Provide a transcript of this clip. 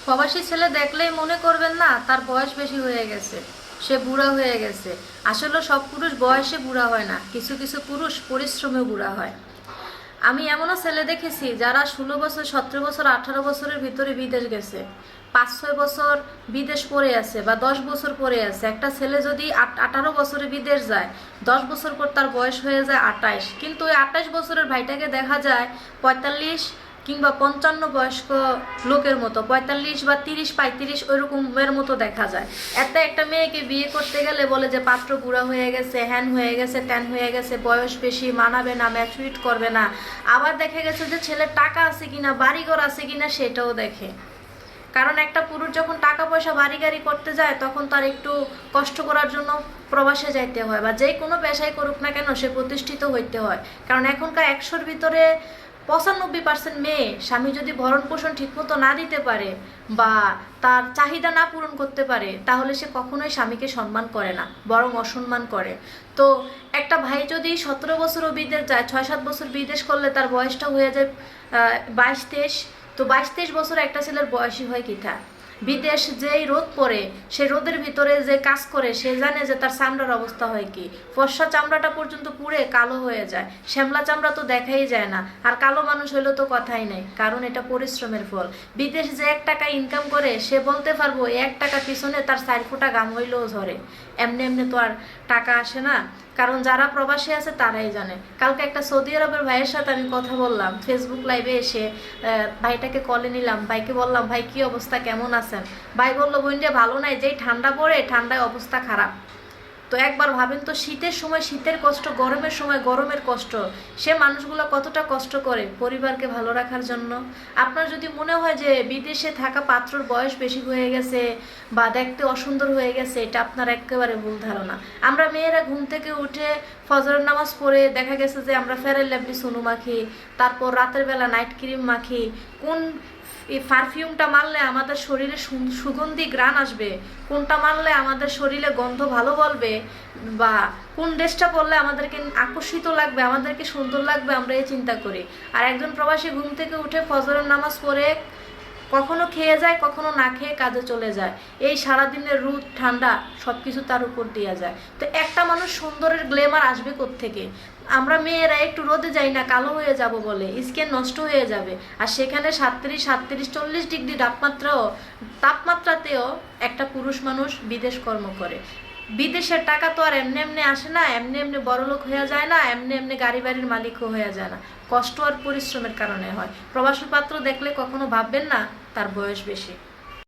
প্রবাসী ছেলে দেখলেই মনে করবেন না তার বয়স বেশি হয়ে গেছে, সে বুড়া হয়ে গেছে। আসলে সব পুরুষ বয়সে বুড়া হয় না, কিছু কিছু পুরুষ পরিশ্রমে বুড়া হয়। আমি এমনও ছেলে দেখেছি যারা 16 বছর, 17 বছর, 18 বছরের ভিতরে বিদেশ গেছে, 5-6 বছর বিদেশ পড়ে আছে বা 10 বছর পড়ে আছে। একটা ছেলে যদি 18 বছরে বিদেশ যায়, 10 বছর পর তার বয়স হয়ে যায় 28, কিন্তু ওই 28 বছরের ভাইটাকে দেখা যায় 45 কিংবা 55 বয়স্ক লোকের মতো, 45 বা 30-35 ওইরকমের মতো দেখা যায়। এতে একটা মেয়েকে বিয়ে করতে গেলে বলে যে পাত্র বুড়া হয়ে গেছে, হ্যান হয়ে গেছে, ট্যান হয়ে গেছে, বয়স বেশি, মানাবে না, ম্যাচুরিট করবে না। আবার দেখা গেছে যে ছেলের টাকা আছে কিনা, বাড়িঘর আছে কিনা সেটাও দেখে। কারণ একটা পুরুষ যখন টাকা পয়সা বাড়ি গাড়ি করতে যায় তখন তার একটু কষ্ট করার জন্য প্রবাসে যাইতে হয়, বা যে কোনো পেশায় করুক না কেন সে প্রতিষ্ঠিত হইতে হয়। কারণ এখনকার 100-র ভিতরে 95% মেয়ে স্বামী যদি ভরণ পোষণ ঠিকমতো না দিতে পারে বা তার চাহিদা না পূরণ করতে পারে, তাহলে সে কখনোই স্বামীকে সম্মান করে না, বরং অসম্মান করে। তো একটা ভাই যদি 17 বছরও বিদেশ যায়, 6-7 বছর বিদেশ করলে তার বয়সটা হয়ে যায় 22-23। তো 22-23 বছর একটা ছেলের বয়সী হয় কিটা? বিদেশ যেই রোদ পড়ে, সে রোদের ভিতরে যে কাজ করে সে জানে যে তার চামড়ার অবস্থা হয় কি। ফর্সা চামড়াটা পর্যন্ত পুড়ে কালো হয়ে যায়, শ্যামলা চামড়া তো দেখাই যায় না। আর কালো মানুষ হইলে তো কথাই নেই, কারণ এটা পরিশ্রমের ফল। বিদেশ যে 1 টাকা ইনকাম করে সে বলতে পারবো 1 টাকা পিছনে তার 4 ফোঁটা ঘাম হইলেও ঝরে। এমনি এমনি তো আর টাকা আসে না, কারণ যারা প্রবাসী আছে তারাই জানে। কালকে একটা সৌদি আরবের ভাইয়ের সাথে আমি কথা বললাম, ফেসবুক লাইভে এসে ভাইটাকে কলে নিলাম, ভাইকে বললাম ভাই কি অবস্থা, কেমন আছেন? ভাই বললো বোনটা ভালো নাই, যেই ঠান্ডা পড়ে ঠান্ডায় অবস্থা খারাপ। তো একবার ভাবেন তো, শীতের সময় শীতের কষ্ট, গরমের সময় গরমের কষ্ট, সে মানুষগুলো কতটা কষ্ট করে পরিবারকে ভালো রাখার জন্য। আপনার যদি মনে হয় যে বিদেশে থাকা পাত্রর বয়স বেশি হয়ে গেছে বা দেখতে অসুন্দর হয়ে গেছে, এটা আপনার একেবারে ভুল ধারণা। আমরা মেয়েরা ঘুম থেকে উঠে ফজরের নামাজ পড়ে দেখা গেছে যে আমরা ফেয়ার লাভলি সুনু মাখি, তারপর রাতের বেলা নাইট ক্রিম মাখি, কোন এই পারফিউমটা মারলে আমাদের শরীরে সুগন্ধি ঘ্রাণ আসবে, কোনটা মারলে আমাদের শরীরে গন্ধ ভালো বলবে, বা কোন ড্রেসটা পরলে আমাদেরকে আকর্ষিত লাগবে, আমাদেরকে সুন্দর লাগবে, আমরা এই চিন্তা করি। আর একজন প্রবাসী ঘুম থেকে উঠে ফজরের নামাজ পড়ে কখনো খেয়ে যায়, কখনো না খেয়ে কাজে চলে যায়। এই সারাদিনের রোদ ঠান্ডা সব কিছু তার উপর দেওয়া যায়। তো একটা মানুষ সুন্দরের গ্ল্যামার আসবে কোত্থেকে? আমরা মেয়েরা একটু রোদে যাই না, কালো হয়ে যাব বলে স্কিন নষ্ট হয়ে যাবে। আর সেখানে 37, 38, 40 ডিগ্রি তাপমাত্রাতেও একটা পুরুষ মানুষ বিদেশ কর্ম করে। বিদেশের টাকা তো আর এমনি এমনি আসে না, এমনি এমনি বড়লোক হয়ে যায় না, এমনি এমনি গাড়ি বাড়ির মালিকও হয়ে যায় না। কষ্ট আর পরিশ্রমের কারণে হয়। প্রবাসী পাত্র দেখলে কখনো ভাববেন না তার বয়স বেশি।